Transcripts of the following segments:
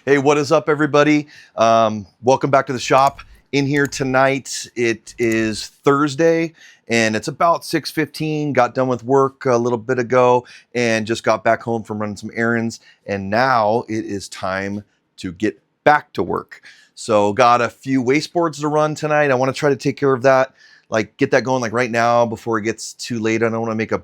Hey, what is up, everybody? Welcome back to the shop. In here tonight, it is Thursday, and it's about 6:15. Got done with work a little bit ago, and just got back home from running some errands. And now it is time to get back to work. So, got a few wasteboards to run tonight. I want to try to take care of that, like get that going like right now before it gets too late. I don't want to make a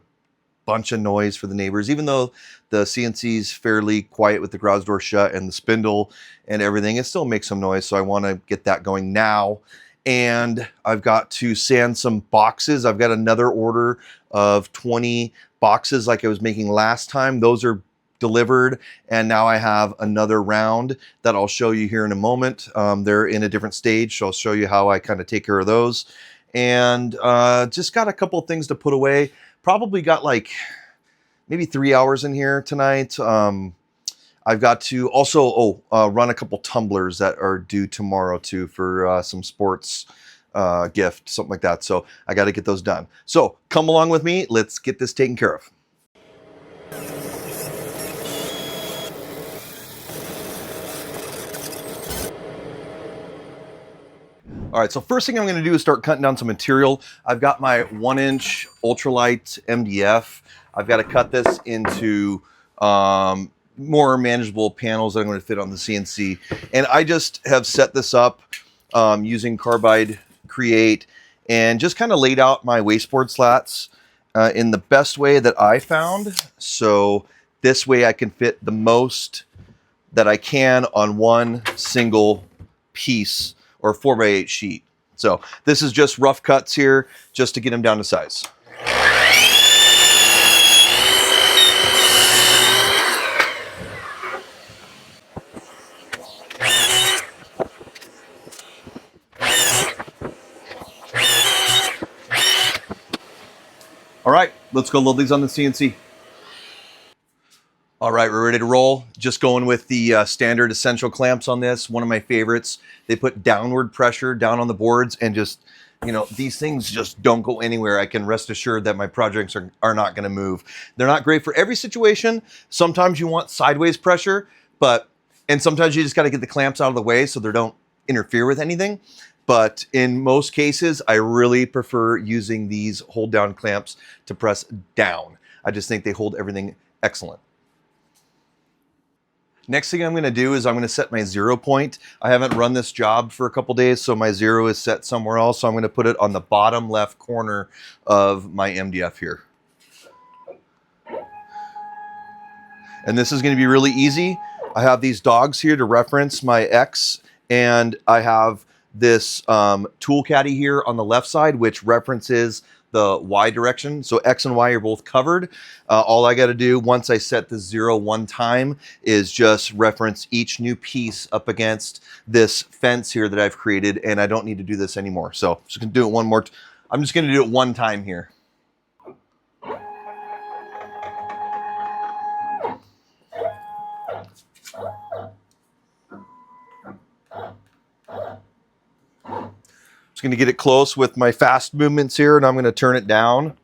bunch of noise for the neighbors, even though the CNC is fairly quiet with the garage door shut and the spindle and everything. It still makes some noise, so I want to get that going now. And I've got to sand some boxes. I've got another order of 20 boxes like I was making last time. Those are delivered, and now I have another round that I'll show you here in a moment. They're in a different stage, so I'll show you how I kind of take care of those. And just got a couple of things to put away. Probably got like maybe 3 hours in here tonight. I've got to also run a couple tumblers that are due tomorrow too for some sports gift, something like that. So I got to get those done. So come along with me. Let's get this taken care of. All right, so first thing I'm going to do is start cutting down some material. I've got my 1-inch ultralight MDF. I've got to cut this into more manageable panels that I'm going to fit on the CNC. And I just have set this up using Carbide Create and just kind of laid out my wasteboard slats in the best way that I found. So this way I can fit the most that I can on one single piece or 4x8 sheet. So this is just rough cuts here just to get them down to size. All right, let's go load these on the CNC. All right, we're ready to roll. Just going with the standard essential clamps on this. One of my favorites. They put downward pressure down on the boards and just, you know, these things just don't go anywhere. I can rest assured that my projects are not going to move. They're not great for every situation. Sometimes you want sideways pressure, and sometimes you just got to get the clamps out of the way so they don't interfere with anything. But in most cases, I really prefer using these hold down clamps to press down. I just think they hold everything excellent. Next thing I'm going to do is I'm going to set my 0 point. I haven't run this job for a couple days, so my 0 is set somewhere else. So I'm going to put it on the bottom left corner of my MDF here. And this is going to be really easy. I have these dogs here to reference my X, and I have this tool caddy here on the left side, which references the Y direction. So X and Y are both covered. All I got to do once I set the 0 one time is just reference each new piece up against this fence here that I've created, and I don't need to do this anymore. So I'm just going to do it one more. I'm just going to do it one time here. Just going to get it close with my fast movements here, and I'm going to turn it down.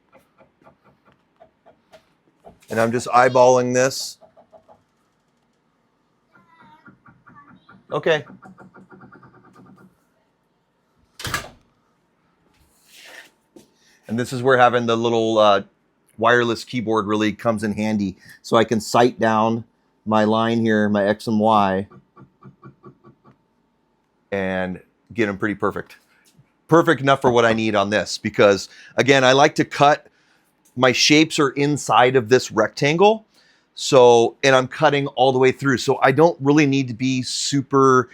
And I'm just eyeballing this. Okay. And this is where having the little wireless keyboard really comes in handy. So I can sight down my line here, my X and Y, and get them pretty perfect. Perfect enough for what I need on this, because again, I like to cut, my shapes are inside of this rectangle. So, and I'm cutting all the way through. So I don't really need to be super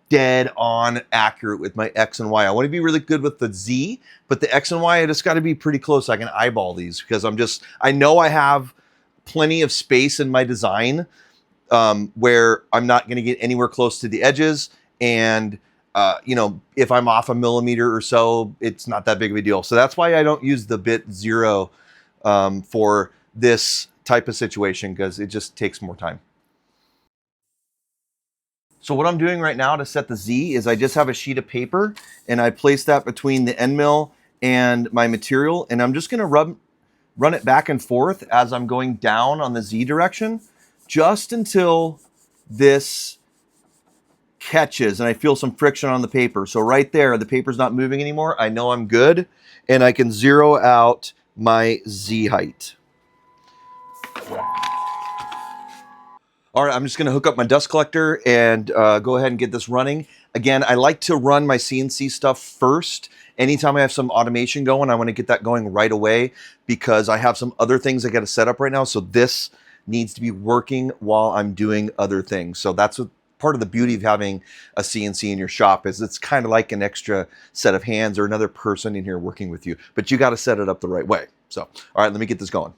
dead on accurate with my X and Y. I want to be really good with the Z, but the X and Y, I just got to be pretty close. I can eyeball these because I know I have plenty of space in my design where I'm not going to get anywhere close to the edges. And you know, if I'm off a millimeter or so, it's not that big of a deal. So that's why I don't use the bit 0 for this type of situation, because it just takes more time. So what I'm doing right now to set the Z is I just have a sheet of paper and I place that between the end mill and my material, and I'm just going to run it back and forth as I'm going down on the Z direction, just until this catches and I feel some friction on the paper. So right there, the paper's not moving anymore. I know I'm good, and I can zero out my Z height. All right, I'm just gonna hook up my dust collector and go ahead and get this running. Again, I like to run my CNC stuff first. Anytime I have some automation going, I wanna get that going right away because I have some other things I gotta set up right now. So this needs to be working while I'm doing other things. So that's what part of the beauty of having a CNC in your shop is. It's kind of like an extra set of hands or another person in here working with you, but you gotta set it up the right way. So, all right, let me get this going.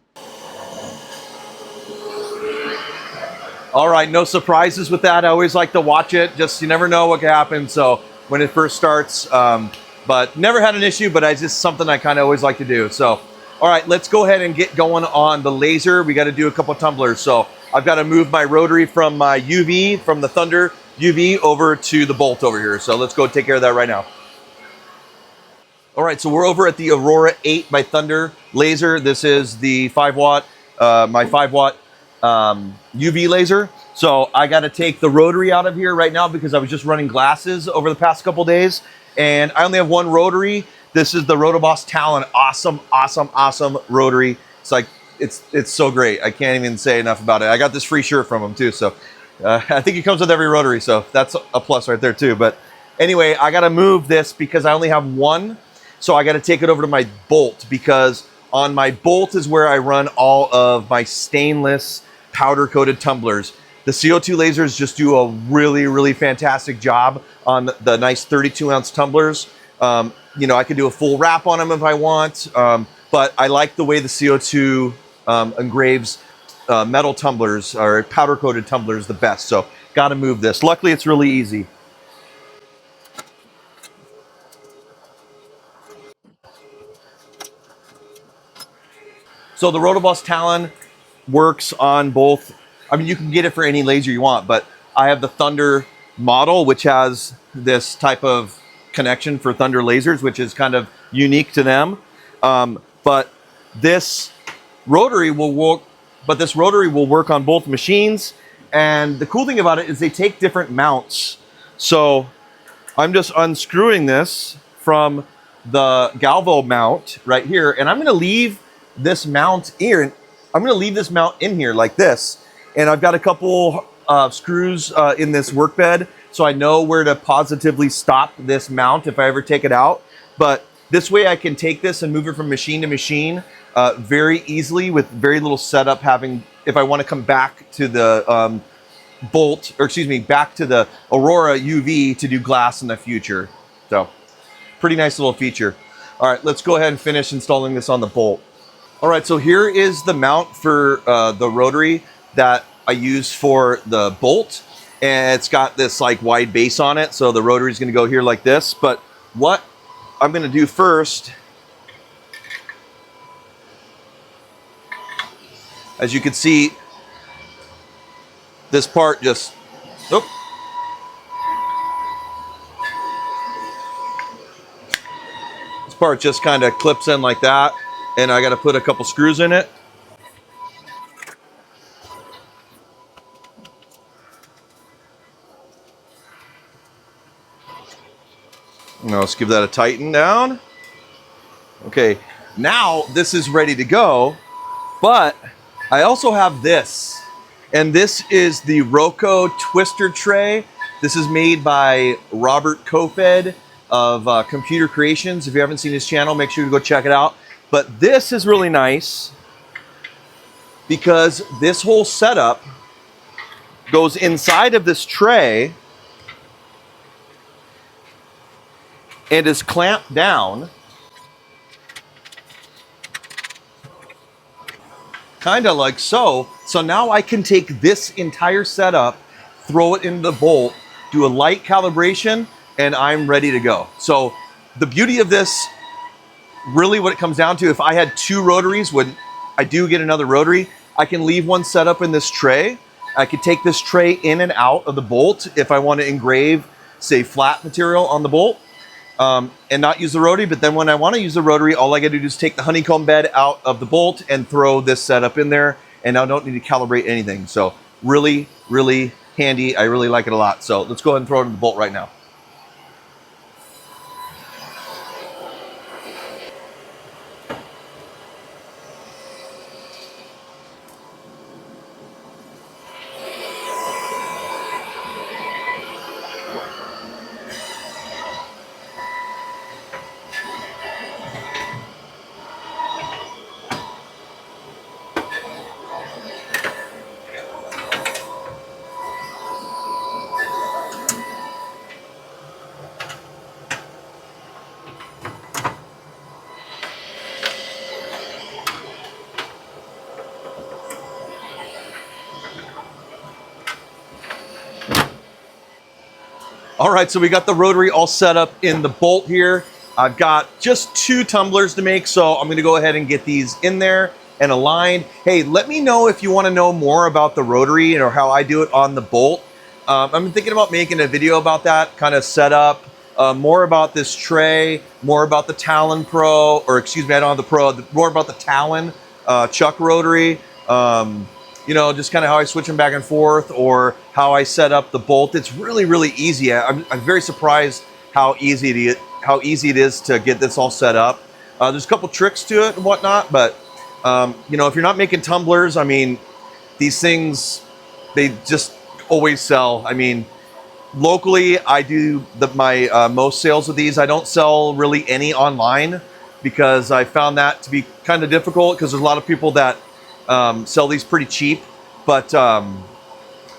All right, no surprises with that. I always like to watch it. Just, you never know what can happen. So when it first starts, but never had an issue, but it's just something I kind of always like to do. So, all right, let's go ahead and get going on the laser. We got to do a couple tumblers. So I've got to move my rotary from my UV, from the Thunder UV over to the bolt over here. So let's go take care of that right now. All right, so we're over at the Aurora 8 by Thunder laser. This is the 5 watt, my 5 watt UV laser. So I got to take the rotary out of here right now because I was just running glasses over the past couple days, and I only have one rotary. This is the Rotoboss Talon. Awesome, awesome, awesome rotary. It's like it's so great. I can't even say enough about it. I got this free shirt from him too, so I think it comes with every rotary, so that's a plus right there too. But anyway, I got to move this because I only have one, so I got to take it over to my bolt because on my bolt is where I run all of my stainless powder-coated tumblers. The CO2 lasers just do a really, really fantastic job on the nice 32-ounce tumblers. You know, I could do a full wrap on them if I want, but I like the way the CO2 engraves metal tumblers or powder-coated tumblers the best. So, got to move this. Luckily, it's really easy. So the Rotoboss Talon works on both. I mean, you can get it for any laser you want, but I have the Thunder model, which has this type of connection for Thunder lasers, which is kind of unique to them. But this rotary will work on both machines. And the cool thing about it is they take different mounts. So I'm just unscrewing this from the Galvo mount right here, and I'm going to leave this mount here. I'm going to leave this mount in here like this, and I've got a couple screws in this work bed, so I know where to positively stop this mount if I ever take it out. But this way I can take this and move it from machine to machine very easily with very little setup, having, if I want to come back to the back to the Aurora UV to do glass in the future. So pretty nice little feature. All right, let's go ahead and finish installing this on the bolt. All right, so here is the mount for the rotary that I use for the bolt. And it's got this like wide base on it. So the rotary is gonna go here like this. But what I'm gonna do first, as you can see, this part just, this part just kind of clips in like that. And I got to put a couple screws in it. Now let's give that a tighten down. Okay, now this is ready to go, but I also have this. And this is the Roco Twister Tray. This is made by Robert Kofed of Computer Creations. If you haven't seen his channel, make sure to go check it out. But this is really nice because this whole setup goes inside of this tray and is clamped down, kind of like so. So now I can take this entire setup, throw it into the bolt, do a light calibration, and I'm ready to go. So the beauty of this, really what it comes down to, if I had two rotaries, when I do get another rotary, I can leave one set up in this tray. I could take this tray in and out of the bolt if I want to engrave, say, flat material on the bolt, and not use the rotary. But then when I want to use the rotary, all I got to do is take the honeycomb bed out of the bolt and throw this setup in there, and I don't need to calibrate anything. So really, really handy. I really like it a lot. So let's go ahead and throw it in the bolt right now. All right, so we got the rotary all set up in the bolt here. I've got just 2 tumblers to make, so I'm gonna go ahead and get these in there and aligned. Hey, let me know if you wanna know more about the rotary or how I do it on the bolt. I'm thinking about making a video about that, kind of set up, more about this tray, more about the Talon Pro, or excuse me, I don't have the Pro, more about the Talon chuck rotary. You know, just kind of how I switch them back and forth, or how I set up the bolt. It's really, really easy. I'm very surprised how easy it is to get this all set up. There's a couple tricks to it and whatnot, but you know, if you're not making tumblers, I mean, these things, they just always sell. I mean, locally, I do my most sales of these. I don't sell really any online because I found that to be kind of difficult, because there's a lot of people that sell these pretty cheap, but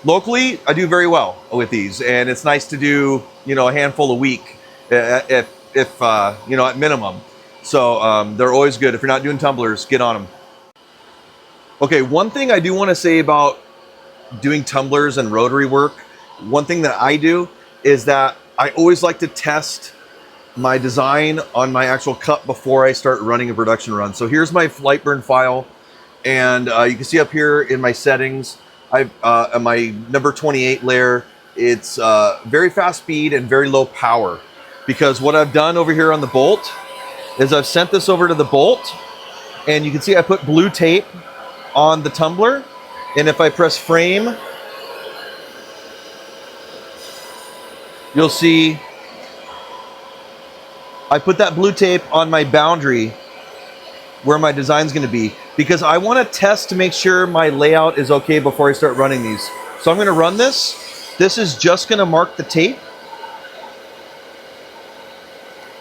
locally I do very well with these, and it's nice to do, you know, a handful a week, if you know, at minimum. So they're always good. If you're not doing tumblers, get on them. Okay, one thing I do want to say about doing tumblers and rotary work, one thing that I do is that I always like to test my design on my actual cut before I start running a production run. So here's my Lightburn file. And you can see up here in my settings, I've on my number 28 layer, it's very fast speed and very low power. Because what I've done over here on the bolt is I've sent this over to the bolt, and you can see I put blue tape on the tumbler. And if I press frame, you'll see I put that blue tape on my boundary where my design's going to be, because I want to test to make sure my layout is okay before I start running these. So I'm going to run this. This is just going to mark the tape,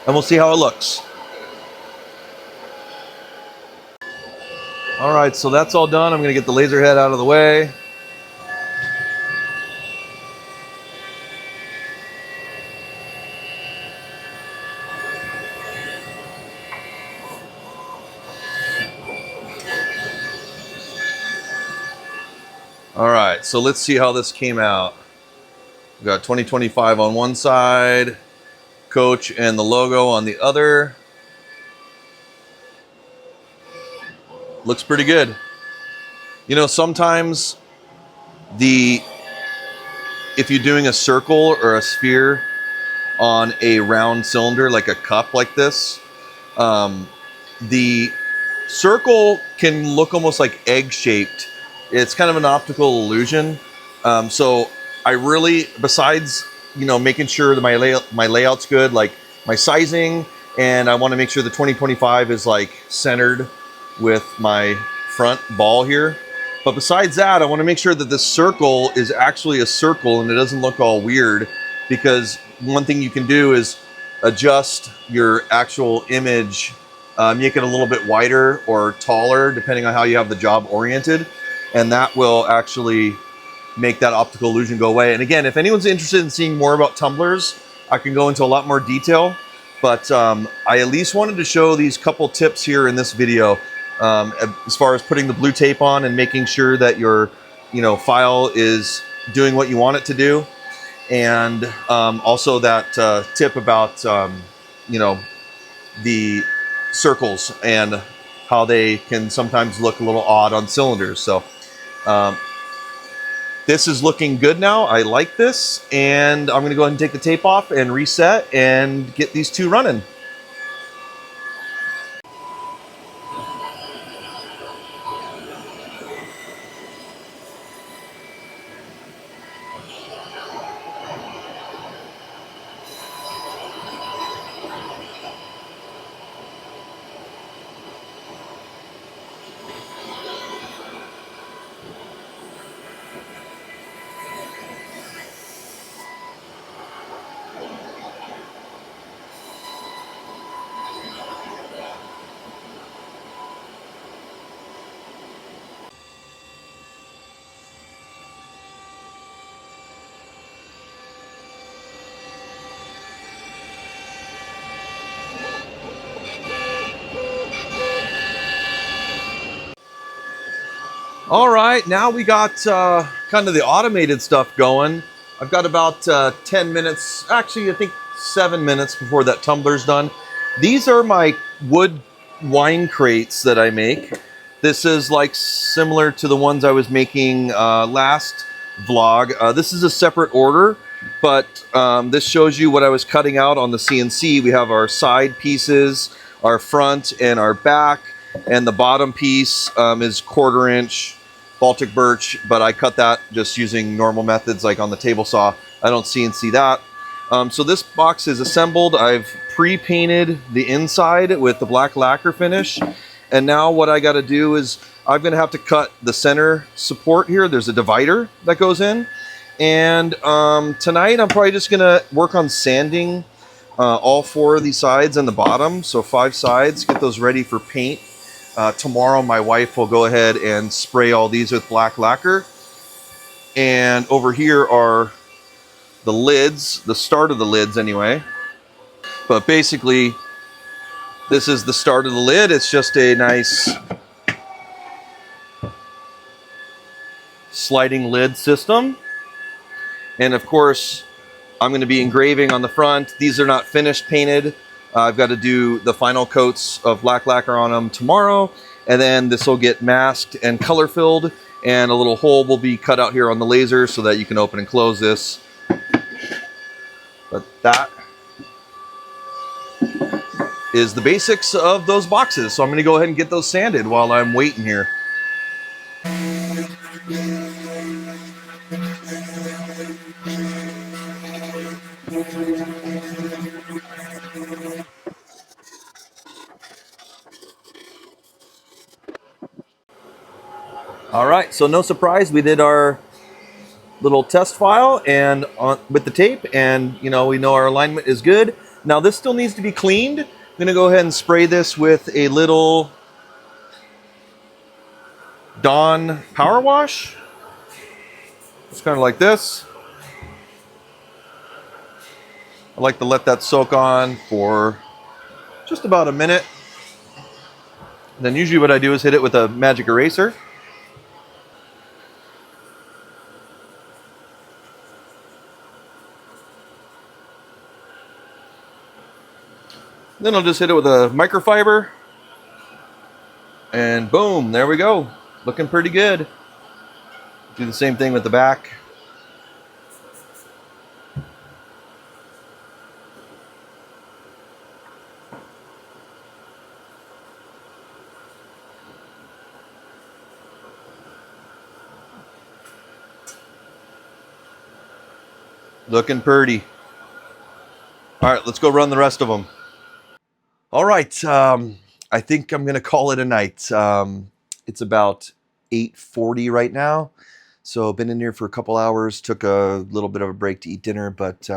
and we'll see how it looks. All right, so that's all done. I'm going to get the laser head out of the way. All right, so let's see how this came out. We've got 2025 on one side, Coach and the logo on the other. Looks pretty good. You know, sometimes if you're doing a circle or a sphere on a round cylinder, like a cup like this, the circle can look almost like egg-shaped. It's kind of an optical illusion. So I really, besides, you know, making sure that my layout's good, like my sizing, and I want to make sure the 2025 is like centered with my front ball here. But besides that, I want to make sure that this circle is actually a circle and it doesn't look all weird, because one thing you can do is adjust your actual image, make it a little bit wider or taller, depending on how you have the job oriented. And that will actually make that optical illusion go away. And again, if anyone's interested in seeing more about tumblers, I can go into a lot more detail. But I at least wanted to show these couple tips here in this video, as far as putting the blue tape on and making sure that your, you know, file is doing what you want it to do. And also that tip about, you know, the circles and how they can sometimes look a little odd on cylinders. So this is looking good now. I like this, and I'm gonna go ahead and take the tape off and reset and get these two running. All right, now we got kind of the automated stuff going. I've got about 10 minutes, actually I think 7 minutes before that tumbler's done. These are my wood wine crates that I make. This is like similar to the ones I was making last vlog. This is a separate order, but this shows you what I was cutting out on the CNC. We have our side pieces, our front and our back, and the bottom piece is 1/4 inch Baltic birch, but I cut that just using normal methods like on the table saw. I don't CNC that. So this box is assembled. I've pre-painted the inside with the black lacquer finish. And now what I gotta do is I'm gonna have to cut the center support here. There's a divider that goes in. And tonight I'm probably just gonna work on sanding all 4 of these sides and the bottom. So 5 sides, get those ready for paint. Tomorrow my wife will go ahead and spray all these with black lacquer. And over here are the lids, the start of the lids anyway. But basically, this is the start of the lid. It's just a nice sliding lid system. And of course, I'm going to be engraving on the front. These are not finished painted. I've got to do the final coats of black lacquer on them tomorrow, and then this will get masked and color filled, and a little hole will be cut out here on the laser so that you can open and close this. But that is the basics of those boxes. So I'm going to go ahead and get those sanded while I'm waiting here. All right, so no surprise, we did our little test file and with the tape, and we know our alignment is good. Now this still needs to be cleaned. I'm gonna go ahead and spray this with a little Dawn power wash. It's kind of like this. I like to let that soak on for just about a minute. And then usually what I do is hit it with a magic eraser. Then I'll just hit it with a microfiber. And boom, there we go. Looking pretty good. Do the same thing with the back. Looking pretty. All right, let's go run the rest of them. All right, I think I'm gonna call it a night. It's about 8:40 right now. So I've been in here for a couple hours, took a little bit of a break to eat dinner, but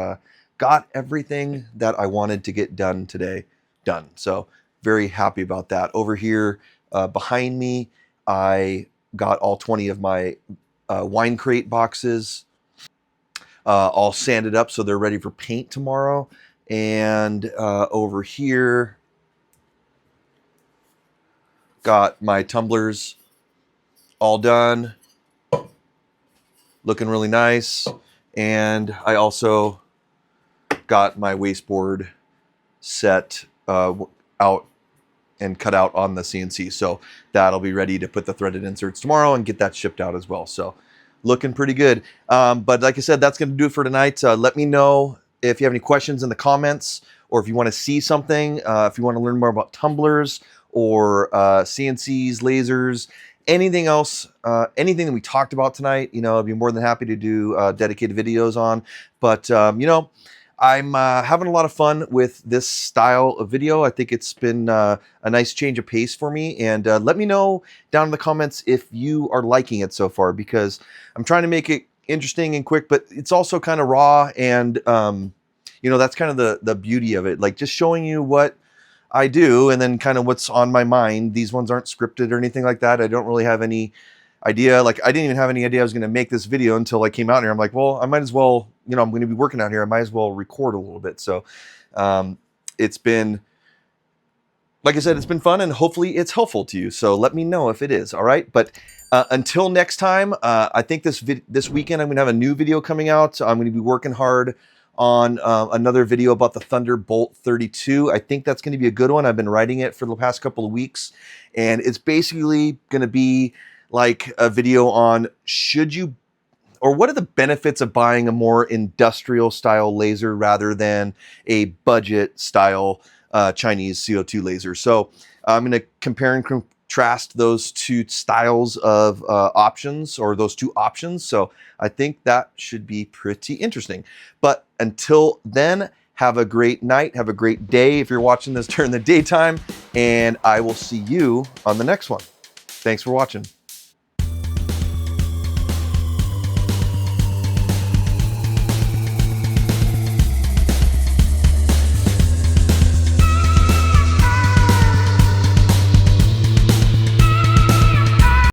got everything that I wanted to get done today done. So very happy about that. Over here behind me, I got all 20 of my wine crate boxes all sanded up so they're ready for paint tomorrow. And over here, got my tumblers all done, looking really nice. And I also got my wasteboard set out and cut out on the CNC. So that'll be ready to put the threaded inserts tomorrow and get that shipped out as well. So looking pretty good. But like I said, that's going to do it for tonight. Let me know if you have any questions in the comments, or if you want to see something, if you want to learn more about tumblers or CNCs, lasers, anything else, anything that we talked about tonight, I'd be more than happy to do dedicated videos on. But, I'm having a lot of fun with this style of video. I think it's been a nice change of pace for me. And let me know down in the comments if you are liking it so far, because I'm trying to make it interesting and quick, but it's also kind of raw. And, that's kind of the beauty of it. Like just showing you what I do and then kind of what's on my mind. These ones aren't scripted or anything like that. I don't really have any idea. Like I didn't even have any idea I was going to make this video until I came out here. I'm like, well, I might as well, I'm going to be working out here. I might as well record a little bit. So it's been, like I said, it's been fun and hopefully it's helpful to you. So let me know if it is. All right. But Until next time, I think this weekend I'm going to have a new video coming out. I'm going to be working hard on another video about the Thunderbolt 32. I think that's going to be a good one. I've been writing it for the past couple of weeks, and it's basically going to be like a video on what are the benefits of buying a more industrial style laser rather than a budget style Chinese CO2 laser. So I'm going to compare and contrast those two styles of options, or those two options. So I think that should be pretty interesting. But until then, have a great night, have a great day if you're watching this during the daytime, and I will see you on the next one. Thanks for watching.